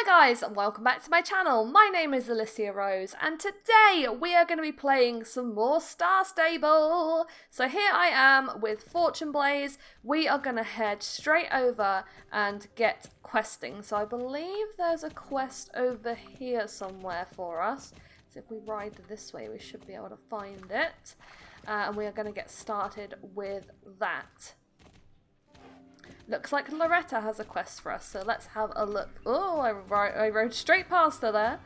Hi guys and welcome back to my channel. My name is Alyssiarose and today we are going to be playing some more Star Stable. So here I am with Fortune Blaze. We are going to head straight over and get questing. So I believe there's a quest over here somewhere for us. So if we ride this way we should be able to find it. And we are going to get started with that. Looks like Loretta has a quest for us, so let's have a look. Oh, I rode straight past her there.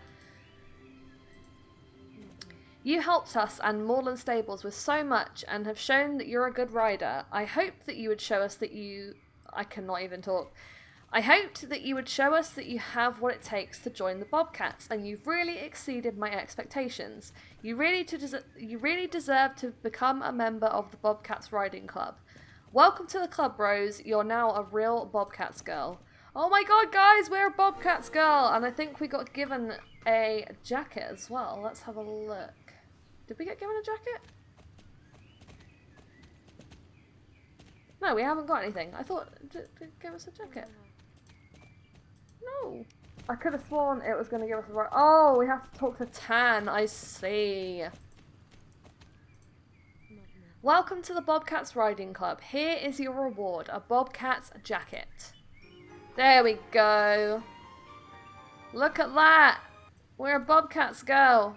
You helped us and Moorland Stables with so much and have shown that you're a good rider. I hoped that you would show us that you... I cannot even talk. I hoped that you would show us that you have what it takes to join the Bobcats, and you've really exceeded my expectations. You really deserve to become a member of the Bobcats Riding Club. Welcome to the club, Rose. You're now a real Bobcats girl. Oh my god, guys, we're a Bobcats girl. And I think we got given a jacket as well. Let's have a look. Did we get given a jacket? No, we haven't got anything. I thought, did it give us a jacket? No. I could have sworn it was going to give us a... Oh, we have to talk to Tan. I see. Welcome to the Bobcats Riding Club. Here is your reward, a Bobcats jacket. There we go. Look at that. We're a Bobcats girl.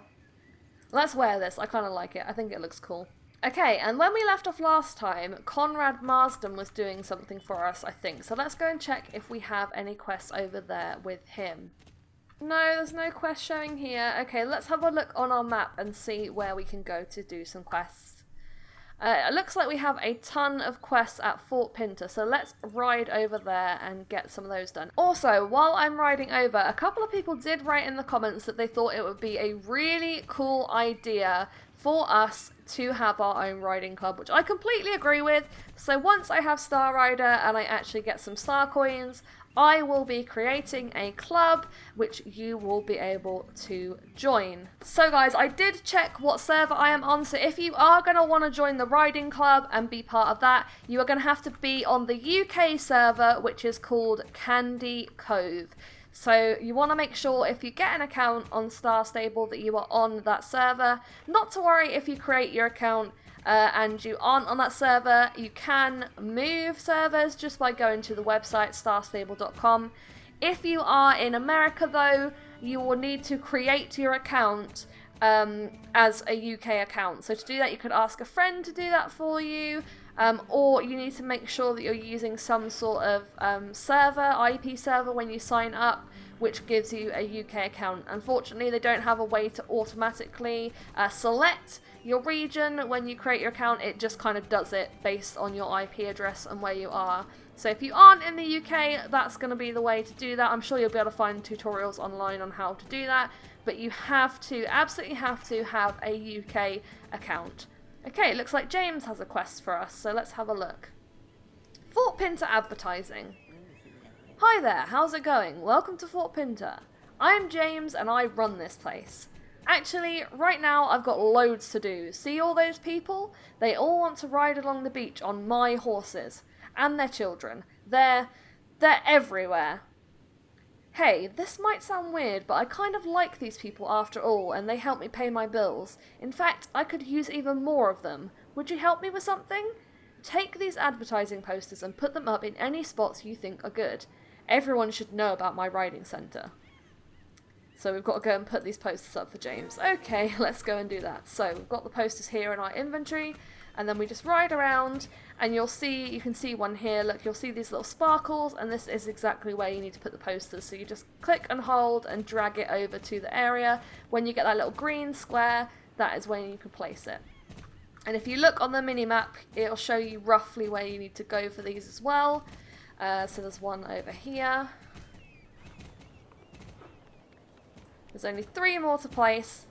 Let's wear this. I kind of like it. I think it looks cool. Okay, and when we left off last time, Conrad Marsden was doing something for us, I think. So let's go and check if we have any quests over there with him. No, there's no quest showing here. Okay, let's have a look on our map and see where we can go to do some quests. It looks like we have a ton of quests at Fort Pinta, so let's ride over there and get some of those done. Also, while I'm riding over, a couple of people did write in the comments that they thought it would be a really cool idea for us to have our own riding club, which I completely agree with. So once I have Star Rider and I actually get some star coins, I will be creating a club which you will be able to join. So guys, I did check what server I am on, so if you are going to want to join the riding club and be part of that, you are going to have to be on the UK server, which is called Candy Cove. So you want to make sure if you get an account on Star Stable that you are on that server. Not to worry if you create your account and you aren't on that server. You can move servers just by going to the website starstable.com. If you are in America though, you will need to create your account as a UK account. So to do that you could ask a friend to do that for you, or you need to make sure that you're using some sort of server, IP server when you sign up, which gives you a UK account. Unfortunately, they don't have a way to automatically select your region when you create your account. It just kind of does it based on your IP address and where you are. So if you aren't in the UK, that's going to be the way to do that. I'm sure you'll be able to find tutorials online on how to do that, but you have to, absolutely have to have a UK account. Okay, it looks like James has a quest for us, so let's have a look. Fort Pinta Advertising. Hi there, how's it going? Welcome to Fort Pinta. I'm James and I run this place. Actually, right now I've got loads to do. See all those people? They all want to ride along the beach on my horses. And their children. They're everywhere. Hey, this might sound weird, but I kind of like these people after all, and they help me pay my bills. In fact, I could use even more of them. Would you help me with something? Take these advertising posters and put them up in any spots you think are good. Everyone should know about my riding centre. So we've got to go and put these posters up for James. Okay, let's go and do that. So we've got the posters here in our inventory, and then we just ride around, and you can see one here. Look, you'll see these little sparkles, and this is exactly where you need to put the posters. So you just click and hold and drag it over to the area. When you get that little green square, that is where you can place it. And if you look on the mini-map, it'll show you roughly where you need to go for these as well. So there's one over here. There's only 3 more to place.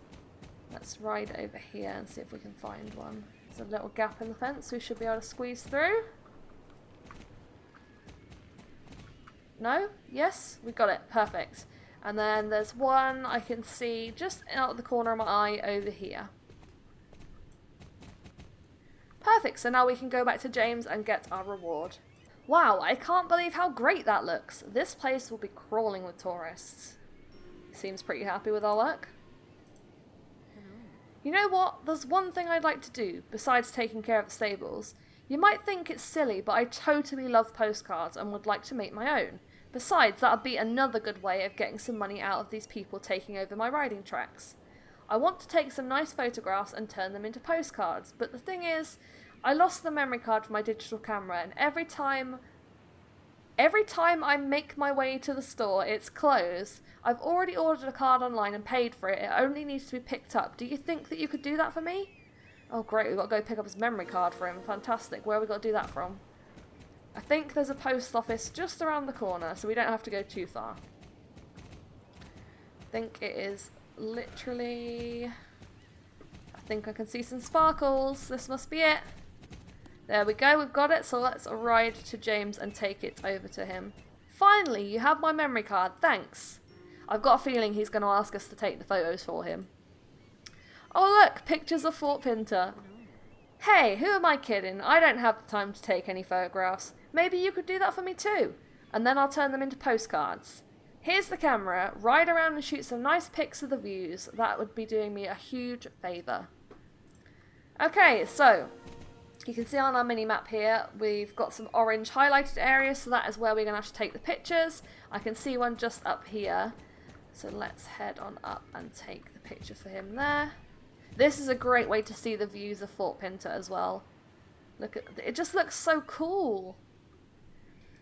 Let's ride over here and see if we can find one. There's a little gap in the fence, so we should be able to squeeze through. No? Yes? We got it. Perfect. And then there's one I can see just out of the corner of my eye over here. Perfect. So now we can go back to James and get our reward. Wow, I can't believe how great that looks. This place will be crawling with tourists. Seems pretty happy with our work. You know what? There's one thing I'd like to do, besides taking care of the stables. You might think it's silly, but I totally love postcards and would like to make my own. Besides, that would be another good way of getting some money out of these people taking over my riding tracks. I want to take some nice photographs and turn them into postcards, but the thing is, I lost the memory card for my digital camera, and every time I make my way to the store, it's closed. I've already ordered a card online and paid for it. It only needs to be picked up. Do you think that you could do that for me? Oh great, we've got to go pick up his memory card for him. Fantastic. Where have we got to do that from? I think there's a post office just around the corner, so we don't have to go too far. I think it is literally... I think I can see some sparkles. This must be it. There we go, we've got it, so let's ride to James and take it over to him. Finally, you have my memory card, thanks. I've got a feeling he's going to ask us to take the photos for him. Oh look, pictures of Fort Pinta. Hey, who am I kidding? I don't have the time to take any photographs. Maybe you could do that for me too. And then I'll turn them into postcards. Here's the camera, ride around and shoot some nice pics of the views. That would be doing me a huge favour. Okay, so... you can see on our mini-map here, we've got some orange highlighted areas, so that is where we're going to have to take the pictures. I can see one just up here. So let's head on up and take the picture for him there. This is a great way to see the views of Fort Pinta as well. Look at it, just looks so cool.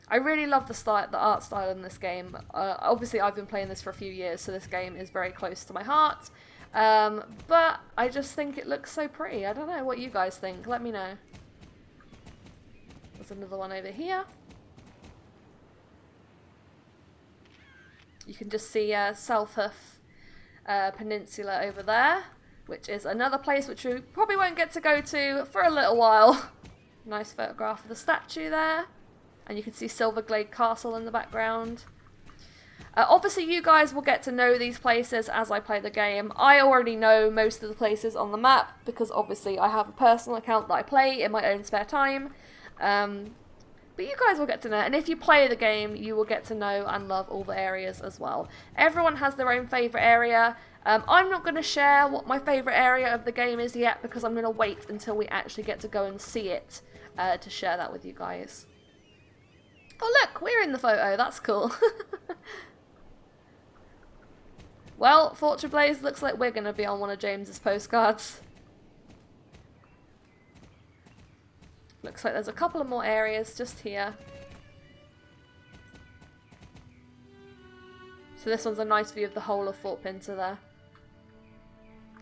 I really love the art style in this game. Obviously, I've been playing this for a few years, so this game is very close to my heart. But I just think it looks so pretty. I don't know what you guys think. Let me know. There's another one over here. You can just see Selfhoof Peninsula over there, which is another place which we probably won't get to go to for a little while. Nice photograph of the statue there. And you can see Silverglade Castle in the background. Obviously, you guys will get to know these places as I play the game. I already know most of the places on the map because obviously I have a personal account that I play in my own spare time. But you guys will get to know, and if you play the game, you will get to know and love all the areas as well. Everyone has their own favourite area. I'm not going to share what my favourite area of the game is yet because I'm going to wait until we actually get to go and see it to share that with you guys. Oh look, we're in the photo, that's cool. Well, Fortune Blaze, looks like we're going to be on one of James's postcards. Looks like there's a couple of more areas just here. So this one's a nice view of the whole of Fort Pinta there.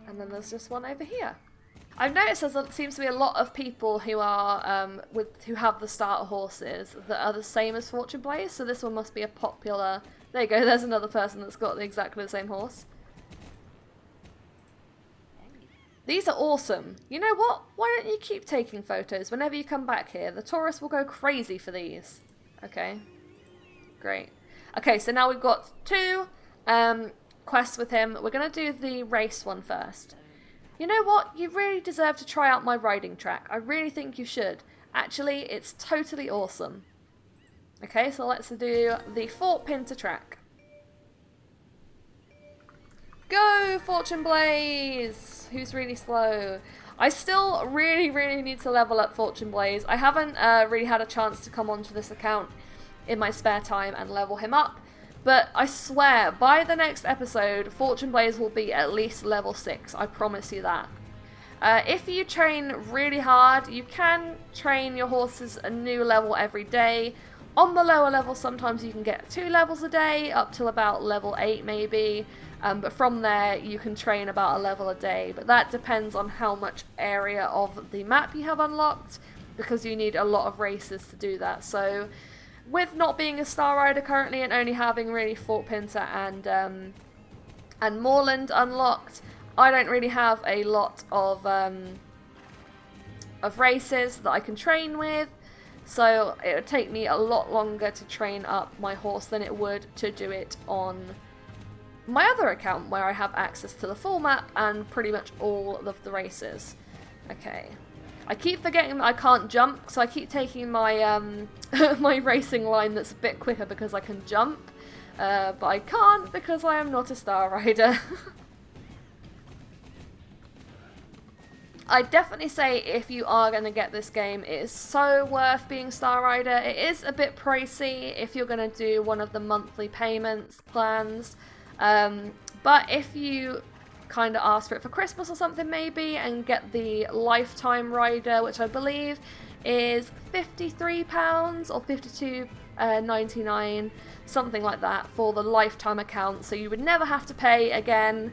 And then there's just one over here. I've noticed there seems to be a lot of people who are who have the starter horses that are the same as Fortune Blaze, so this one must be a popular... There you go, there's another person that's got exactly the same horse. These are awesome. You know what? Why don't you keep taking photos whenever you come back here? The tourists will go crazy for these. Okay. Great. Okay, so now we've got two quests with him. We're going to do the race one first. You know what? You really deserve to try out my riding track. I really think you should. Actually, it's totally awesome. Okay, so let's do the Fort Pinta track. Go, Fortune Blaze! Who's really slow? I still really need to level up Fortune Blaze. I haven't really had a chance to come onto this account in my spare time and level him up. But I swear, by the next episode, Fortune Blaze will be at least level 6. I promise you that. If you train really hard, you can train your horses a new level every day. On the lower level, sometimes you can get 2 levels a day, up till about level 8 maybe. But from there, you can train about a level a day. But that depends on how much area of the map you have unlocked, because you need a lot of races to do that. So, with not being a Star Rider currently and only having really Fort Pinta and Moorland unlocked, I don't really have a lot of races that I can train with. So it would take me a lot longer to train up my horse than it would to do it on my other account where I have access to the full map and pretty much all of the races. Okay, I keep forgetting that I can't jump, so I keep taking my my racing line that's a bit quicker because I can jump, but I can't because I am not a Star Rider. I'd definitely say if you are going to get this game, it is so worth being Star Rider. It is a bit pricey if you're going to do one of the monthly payments plans, but if you kind of ask for it for Christmas or something maybe and get the lifetime rider, which I believe is £53 or $52.99, something like that for the lifetime account, so you would never have to pay again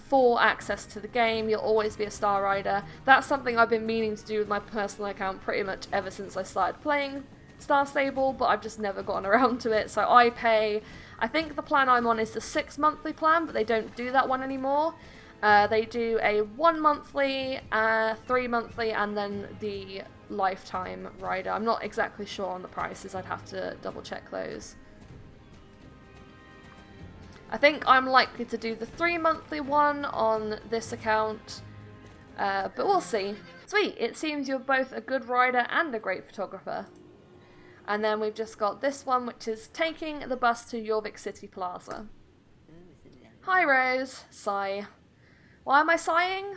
for access to the game. You'll always be a Star Rider. That's something I've been meaning to do with my personal account pretty much ever since I started playing Star Stable, but I've just never gotten around to it. So I pay, I think the plan I'm on is the 6 monthly plan, but they don't do that one anymore. They do a 1 monthly, 3 monthly, and then the lifetime rider. I'm not exactly sure on the prices. I'd have to double check those. I think I'm likely to do the 3 monthly one on this account, but we'll see. Sweet, it seems you're both a good rider and a great photographer. And then we've just got this one, which is taking the bus to Jorvik City Plaza. Hi Rose, sigh. Why am I sighing?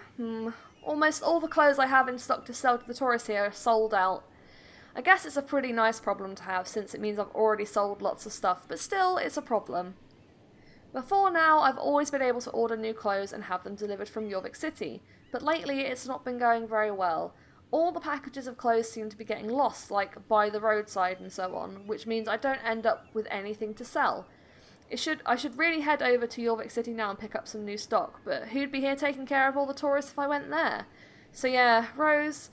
Almost all the clothes I have in stock to sell to the tourists here are sold out. I guess it's a pretty nice problem to have, since it means I've already sold lots of stuff, but still, it's a problem. Before now, I've always been able to order new clothes and have them delivered from Jorvik City, but lately it's not been going very well. All the packages of clothes seem to be getting lost, like by the roadside and so on, which means I don't end up with anything to sell. I should really head over to Jorvik City now and pick up some new stock, but who'd be here taking care of all the tourists if I went there? So yeah, Rose,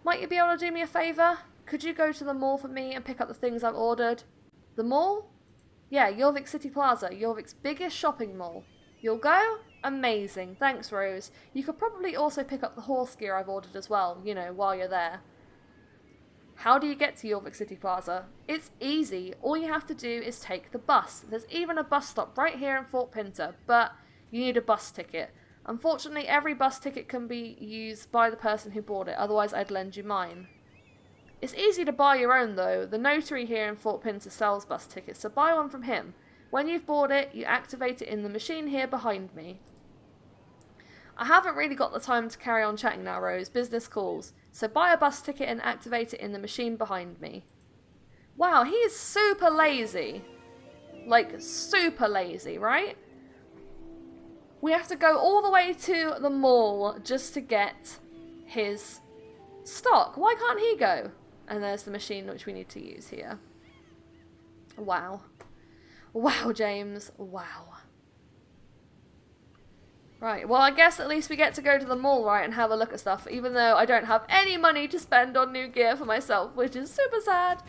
might you be able to do me a favour? Could you go to the mall for me and pick up the things I've ordered? The mall? Yeah, Jorvik City Plaza, Jorvik's biggest shopping mall. You'll go? Amazing. Thanks, Rose. You could probably also pick up the horse gear I've ordered as well, you know, while you're there. How do you get to Jorvik City Plaza? It's easy. All you have to do is take the bus. There's even a bus stop right here in Fort Pinta, but you need a bus ticket. Unfortunately, every bus ticket can be used by the person who bought it, otherwise I'd lend you mine. It's easy to buy your own though. The notary here in Fort Pinta sells bus tickets, so buy one from him. When you've bought it, you activate it in the machine here behind me. I haven't really got the time to carry on chatting now, Rose. Business calls. So buy a bus ticket and activate it in the machine behind me. Wow, he is super lazy. Like, super lazy, right? We have to go all the way to the mall just to get his stock. Why can't he go? And there's the machine which we need to use here. Wow. Wow, James. Wow. Right, well I guess at least we get to go to the mall, right, and have a look at stuff, even though I don't have any money to spend on new gear for myself, which is super sad.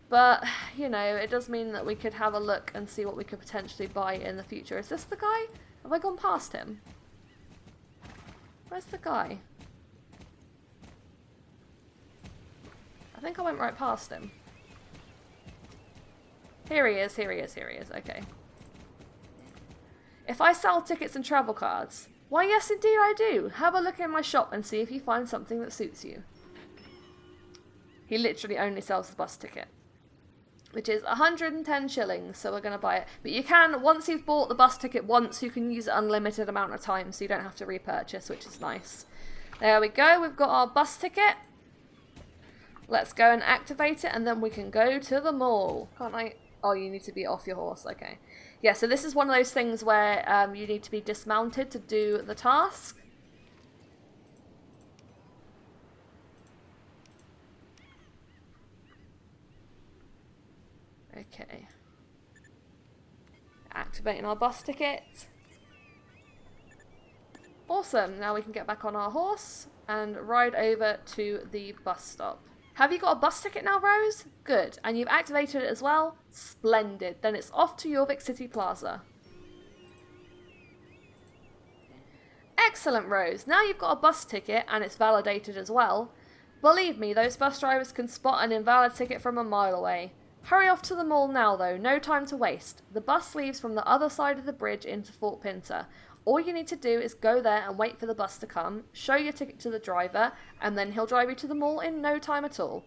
But, you know, it does mean that we could have a look and see what we could potentially buy in the future. Is this the guy? Have I gone past him? Where's the guy? I think I went right past him. Here he is, here he is, here he is. Okay. If I sell tickets and travel cards, why yes indeed I do. Have a look in my shop and see if you find something that suits you. He literally only sells the bus ticket, which is 110 shillings, so we're going to buy it. But you can, once you've bought the bus ticket once, you can use it unlimited amount of time, so you don't have to repurchase, which is nice. There we go, we've got our bus ticket. Let's go and activate it, and then we can go to the mall. Can't I? Oh, you need to be off your horse, okay. Yeah, so this is one of those things where you need to be dismounted to do the task. Okay. Activating our bus ticket. Awesome, now we can get back on our horse and ride over to the bus stop. Have you got a bus ticket now, Rose? Good. And you've activated it as well? Splendid. Then it's off to Jorvik City Plaza. Excellent, Rose. Now you've got a bus ticket and it's validated as well. Believe me, those bus drivers can spot an invalid ticket from a mile away. Hurry off to the mall now, though. No time to waste. The bus leaves from the other side of the bridge into Fort Pinta. All you need to do is go there and wait for the bus to come, show your ticket to the driver, and then he'll drive you to the mall in no time at all.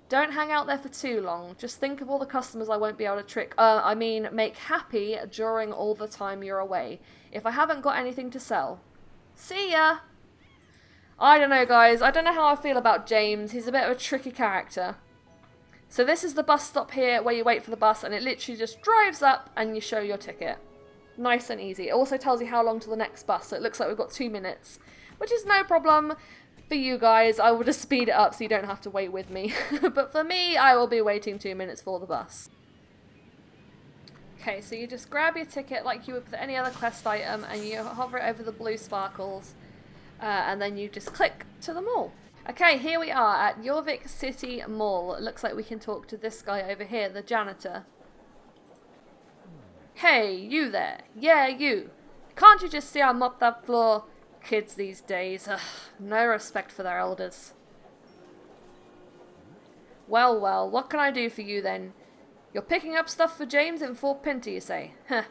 Don't hang out there for too long. Just think of all the customers I won't be able to make happy during all the time you're away, if I haven't got anything to sell. See ya! I don't know, guys. I don't know how I feel about James. He's a bit of a tricky character. So this is the bus stop here where you wait for the bus, and it literally just drives up and you show your ticket. Nice and easy. It also tells you how long to the next bus, so it looks like we've got 2 minutes, which is no problem. For you guys, I will just speed it up so you don't have to wait with me. But for me, I will be waiting 2 minutes for the bus. Okay, so you just grab your ticket like you would with any other quest item, and you hover it over the blue sparkles, and then you just click to the mall. Okay, here we are at Jorvik City Mall. It looks like we can talk to this guy over here, the janitor. Hey, you there. Yeah, you. Can't you just see I mopped that floor? Kids these days. Ugh, no respect for their elders. Well, well, what can I do for you then? You're picking up stuff for James in Fort Pinta, you say? Heh.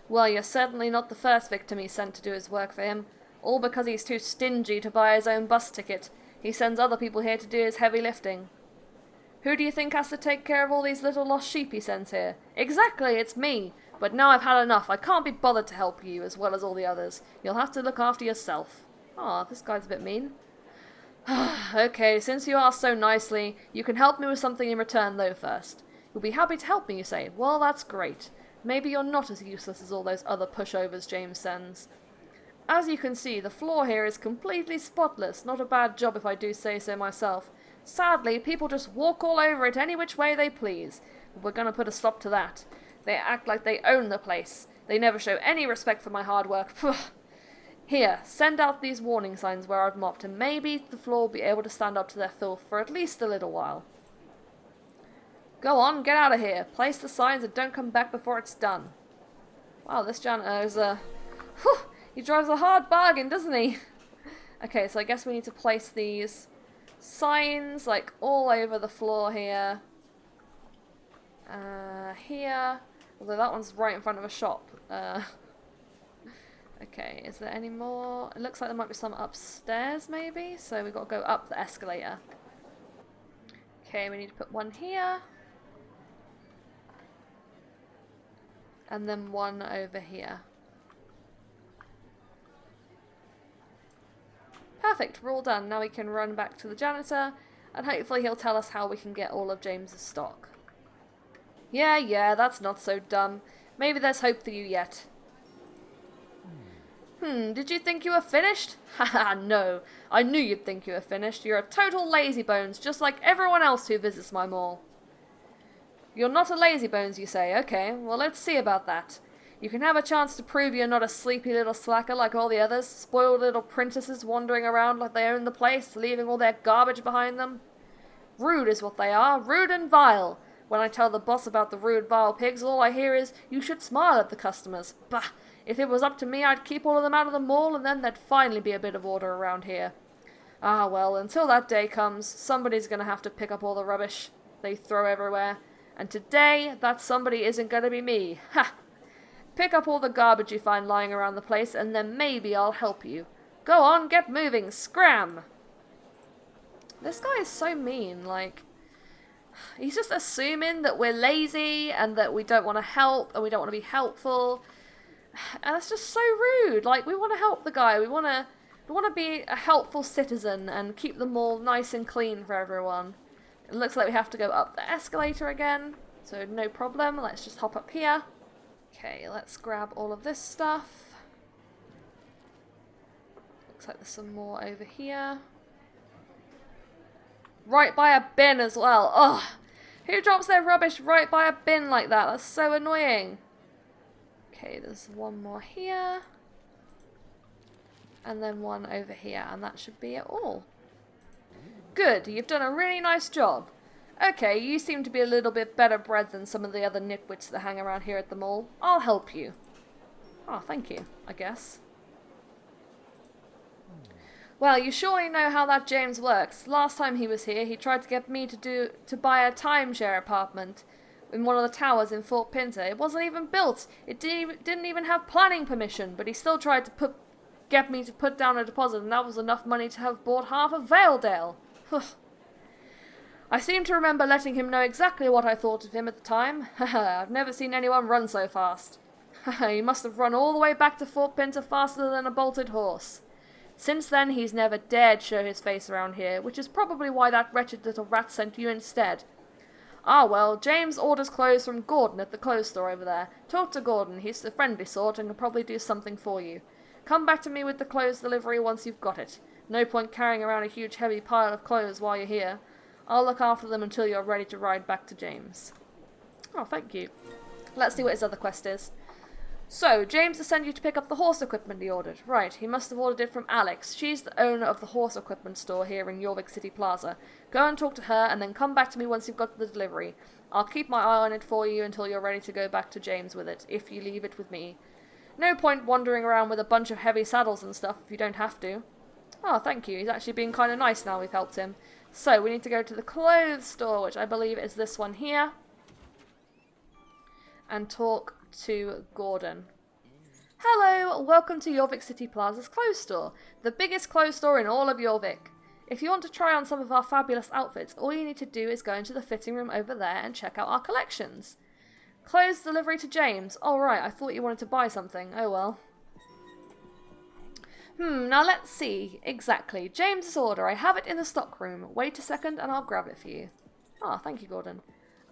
Well, you're certainly not the first victim he's sent to do his work for him. All because he's too stingy to buy his own bus ticket. He sends other people here to do his heavy lifting. Who do you think has to take care of all these little lost sheep he sends here? Exactly, it's me. But now I've had enough. I can't be bothered to help you as well as all the others. You'll have to look after yourself. Aw, this guy's a bit mean. Okay, since you asked so nicely, you can help me with something in return though first. You'll be happy to help me, you say? Well, that's great. Maybe you're not as useless as all those other pushovers James sends. As you can see, the floor here is completely spotless. Not a bad job if I do say so myself. Sadly, people just walk all over it any which way they please. But we're going to put a stop to that. They act like they own the place. They never show any respect for my hard work. Here, send out these warning signs where I've mopped, and maybe the floor will be able to stand up to their filth for at least a little while. Go on, get out of here. Place the signs and don't come back before it's done. Wow, this janitor is he drives a hard bargain, doesn't he? Okay, so I guess we need to place these signs, like, all over the floor here. Here. Although that one's right in front of a shop. Okay, is there any more? It looks like there might be some upstairs, maybe? So we've got to go up the escalator. Okay, we need to put one here. And then one over here. Perfect, we're all done. Now we can run back to the janitor, and hopefully he'll tell us how we can get all of James's stock. Yeah, that's not so dumb. Maybe there's hope for you yet. Did you think you were finished? Haha, no. I knew you'd think you were finished. You're a total lazybones, just like everyone else who visits my mall. You're not a lazybones, you say? Okay, well let's see about that. You can have a chance to prove you're not a sleepy little slacker like all the others, spoiled little princesses wandering around like they own the place, leaving all their garbage behind them. Rude is what they are, rude and vile. When I tell the boss about the rude, vile pigs, all I hear is, you should smile at the customers. Bah! If it was up to me, I'd keep all of them out of the mall, and then there'd finally be a bit of order around here. Ah, well, until that day comes, somebody's gonna have to pick up all the rubbish they throw everywhere. And today, that somebody isn't gonna be me. Ha! Pick up all the garbage you find lying around the place, and then maybe I'll help you. Go on, get moving, scram! This guy is so mean, like... He's just assuming that we're lazy, and that we don't want to help, and we don't want to be helpful. And that's just so rude. Like, we want to help the guy. We want to be a helpful citizen and keep the mall nice and clean for everyone. It looks like we have to go up the escalator again, so no problem. Let's just hop up here. Okay, let's grab all of this stuff. Looks like there's some more over here. Right by a bin as well. Ugh! Who drops their rubbish right by a bin like that? That's so annoying. Okay, there's one more here. And then one over here, and that should be it all. Good, you've done a really nice job. Okay, you seem to be a little bit better bred than some of the other nitwits that hang around here at the mall. I'll help you. Oh, thank you, I guess. Well, you surely know how that James works. Last time he was here, he tried to get me to buy a timeshare apartment. in one of the towers in Fort Pinta. It wasn't even built. It didn't even have planning permission, but he still tried to get me to put down a deposit, and that was enough money to have bought half of Valedale. I seem to remember letting him know exactly what I thought of him at the time. I've never seen anyone run so fast. He must have run all the way back to Fort Pinta faster than a bolted horse. Since then, he's never dared show his face around here, which is probably why that wretched little rat sent you instead. Ah well, James orders clothes from Gordon at the clothes store over there. Talk to Gordon, he's the friendly sort and can probably do something for you. Come back to me with the clothes delivery once you've got it. No point carrying around a huge heavy pile of clothes while you're here. I'll look after them until you're ready to ride back to James. Oh, thank you. Let's see what his other quest is. So, James has sent you to pick up the horse equipment he ordered. Right, he must have ordered it from Alex. She's the owner of the horse equipment store here in Jorvik City Plaza. Go and talk to her, and then come back to me once you've got the delivery. I'll keep my eye on it for you until you're ready to go back to James with it, if you leave it with me. No point wandering around with a bunch of heavy saddles and stuff if you don't have to. Oh, thank you. He's actually being kind of nice now we've helped him. So, we need to go to the clothes store, which I believe is this one here, and talk to Gordon. Hello, welcome to Jorvik City Plaza's clothes store, the biggest clothes store in all of Jorvik. If you want to try on some of our fabulous outfits, all you need to do is go into the fitting room over there and check out our collections. Clothes delivery to James. Oh right, I thought you wanted to buy something. Oh well. Now let's see. Exactly. James's order. I have it in the stock room. Wait a second and I'll grab it for you. Ah, thank you, Gordon.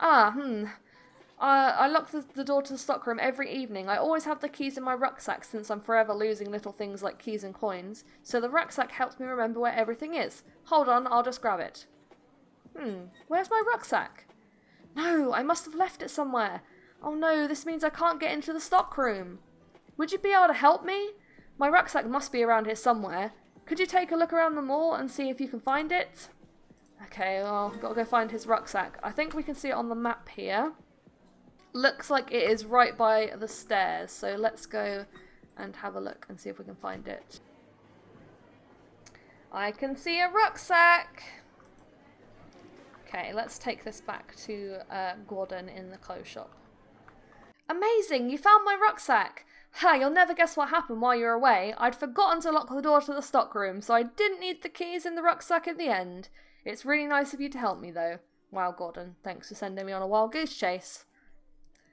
I lock the door to the stockroom every evening. I always have the keys in my rucksack since I'm forever losing little things like keys and coins, so the rucksack helps me remember where everything is. Hold on, I'll just grab it. Where's my rucksack? No, I must have left it somewhere. Oh no, this means I can't get into the stockroom. Would you be able to help me? My rucksack must be around here somewhere. Could you take a look around the mall and see if you can find it? Okay, well, I've got to go find his rucksack. I think we can see it on the map here. Looks like it is right by the stairs, so let's go and have a look and see if we can find it. I can see a rucksack! Okay, let's take this back to Gordon in the clothes shop. Amazing! You found my rucksack! Ha! You'll never guess what happened while you were away. I'd forgotten to lock the door to the stockroom, so I didn't need the keys in the rucksack at the end. It's really nice of you to help me, though. Wow, Gordon, thanks for sending me on a wild goose chase.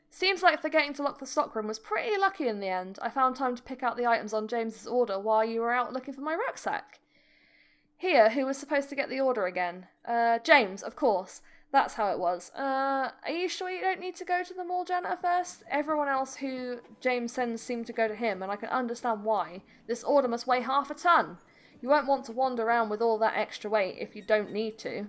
Seems like forgetting to lock the stockroom was pretty lucky in the end. I found time to pick out the items on James's order while you were out looking for my rucksack. Here, who was supposed to get the order again? James, of course. That's how it was. Are you sure you don't need to go to the mall janitor first? Everyone else who James sends seem to go to him, and I can understand why. This order must weigh 1/2 ton. You won't want to wander around with all that extra weight if you don't need to.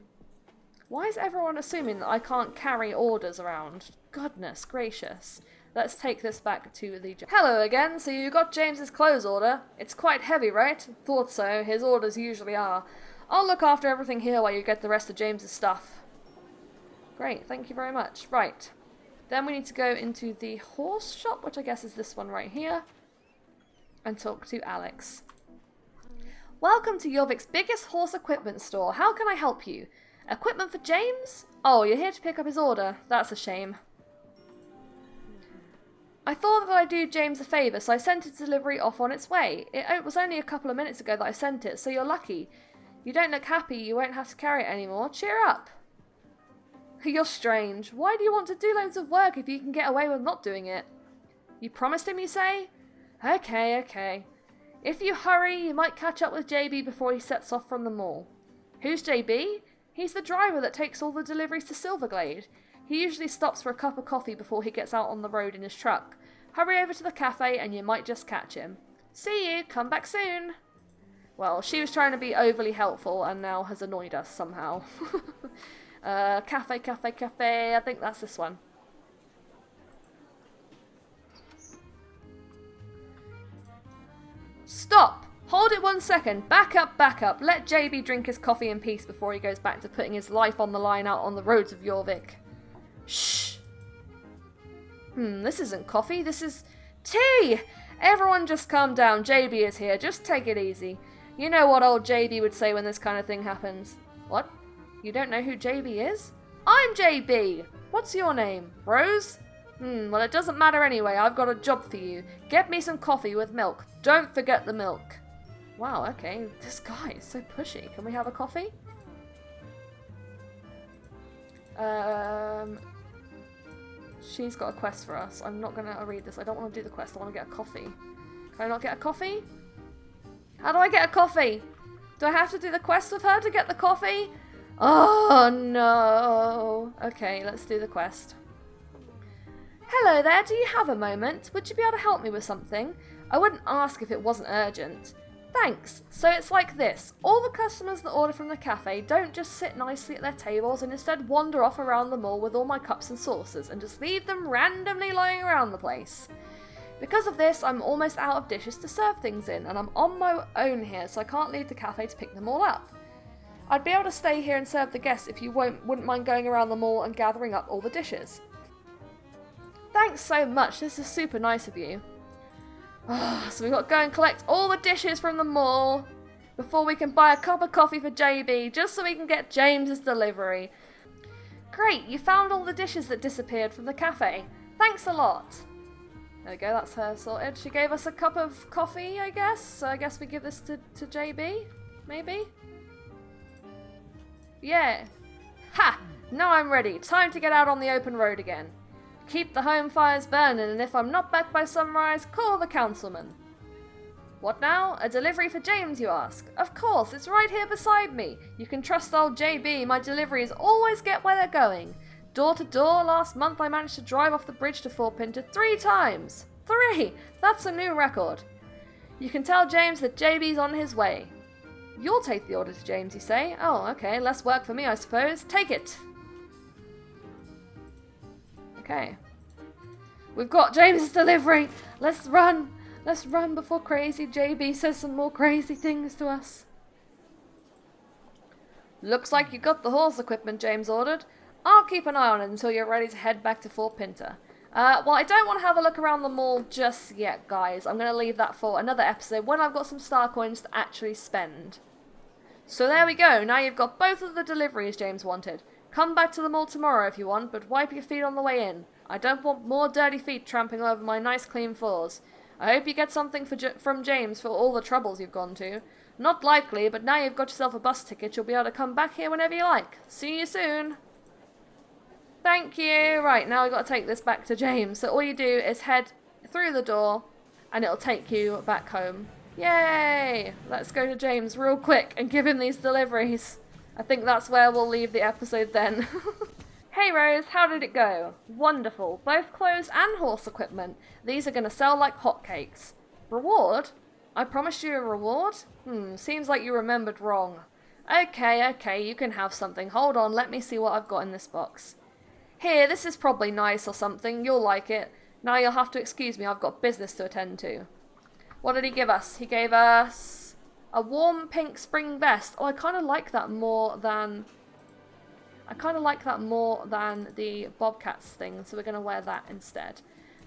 Why is everyone assuming that I can't carry orders around? Goodness gracious. Let's take this back to the... Hello again, so you got James's clothes order. It's quite heavy, right? Thought so, his orders usually are. I'll look after everything here while you get the rest of James's stuff. Great, thank you very much. Right. Then we need to go into the horse shop, which I guess is this one right here, and talk to Alex. Welcome to Jorvik's biggest horse equipment store. How can I help you? Equipment for James? Oh, you're here to pick up his order. That's a shame. I thought that I'd do James a favour, so I sent his delivery off on its way. It was only a couple of minutes ago that I sent it, so you're lucky. You don't look happy, you won't have to carry it anymore. Cheer up. You're strange. Why do you want to do loads of work if you can get away with not doing it? You promised him, you say? Okay. If you hurry, you might catch up with JB before he sets off from the mall. Who's JB? He's the driver that takes all the deliveries to Silverglade. He usually stops for a cup of coffee before he gets out on the road in his truck. Hurry over to the cafe and you might just catch him. See you, come back soon. Well, she was trying to be overly helpful and now has annoyed us somehow. Cafe, I think that's this one. Stop! Hold it 1 second. Back up. Let JB drink his coffee in peace before he goes back to putting his life on the line out on the roads of Jorvik. Shh. This isn't coffee. This is tea! Everyone just calm down. JB is here. Just take it easy. You know what old JB would say when this kind of thing happens. What? You don't know who JB is? I'm JB. What's your name? Rose? Well, it doesn't matter anyway. I've got a job for you. Get me some coffee with milk. Don't forget the milk. Wow, okay. This guy is so pushy. Can we have a coffee? She's got a quest for us. I'm not going to read this. I don't want to do the quest. I want to get a coffee. Can I not get a coffee? How do I get a coffee? Do I have to do the quest with her to get the coffee? Oh, no. Okay, let's do the quest. Hello there, do you have a moment? Would you be able to help me with something? I wouldn't ask if it wasn't urgent. Thanks. So it's like this. All the customers that order from the cafe don't just sit nicely at their tables and instead wander off around the mall with all my cups and saucers and just leave them randomly lying around the place. Because of this, I'm almost out of dishes to serve things in, and I'm on my own here, so I can't leave the cafe to pick them all up. I'd be able to stay here and serve the guests if you wouldn't mind going around the mall and gathering up all the dishes. Thanks so much, this is super nice of you. So we've got to go and collect all the dishes from the mall before we can buy a cup of coffee for JB, just so we can get James's delivery. Great, you found all the dishes that disappeared from the cafe. Thanks a lot. There we go, that's her sorted. She gave us a cup of coffee, I guess. So I guess we give this to JB, maybe? Yeah. Ha! Now I'm ready. Time to get out on the open road again. Keep the home fires burning, and if I'm not back by sunrise, call the councilman. What now? A delivery for James, you ask? Of course, it's right here beside me. You can trust old JB, my deliveries always get where they're going. Door to door, last month I managed to drive off the bridge to Fort Pinta 3 times. 3! That's a new record. You can tell James that JB's on his way. You'll take the order to James, you say? Oh, okay, less work for me, I suppose. Take it! Okay. We've got James' delivery. Let's run. Let's run before crazy JB says some more crazy things to us. Looks like you got the horse equipment James ordered. I'll keep an eye on it until you're ready to head back to Fort Pinta. Well, I don't want to have a look around the mall just yet, guys. I'm going to leave that for another episode when I've got some star coins to actually spend. So there we go. Now you've got both of the deliveries James wanted. Come back to the mall tomorrow if you want, but wipe your feet on the way in. I don't want more dirty feet tramping over my nice clean floors. I hope you get something from James for all the troubles you've gone to. Not likely, but now you've got yourself a bus ticket, you'll be able to come back here whenever you like. See you soon. Thank you. Right, now we've got to take this back to James. So all you do is head through the door, and it'll take you back home. Yay! Let's go to James real quick and give him these deliveries. I think that's where we'll leave the episode then. Hey Rose, how did it go? Wonderful. Both clothes and horse equipment. These are going to sell like hotcakes. Reward? I promised you a reward? Seems like you remembered wrong. Okay, you can have something. Hold on, let me see what I've got in this box. Here, this is probably nice or something. You'll like it. Now you'll have to excuse me, I've got business to attend to. What did he give us? He gave us a warm pink spring vest. Oh, I kind of like that more than the Bobcats thing, so we're going to wear that instead.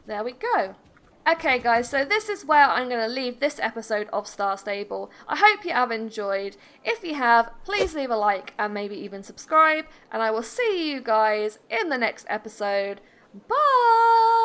There we go. Okay guys, so this is where I'm going to leave this episode of Star Stable. I hope you have enjoyed. If you have, please leave a like and maybe even subscribe, and I will see you guys in the next episode. Bye!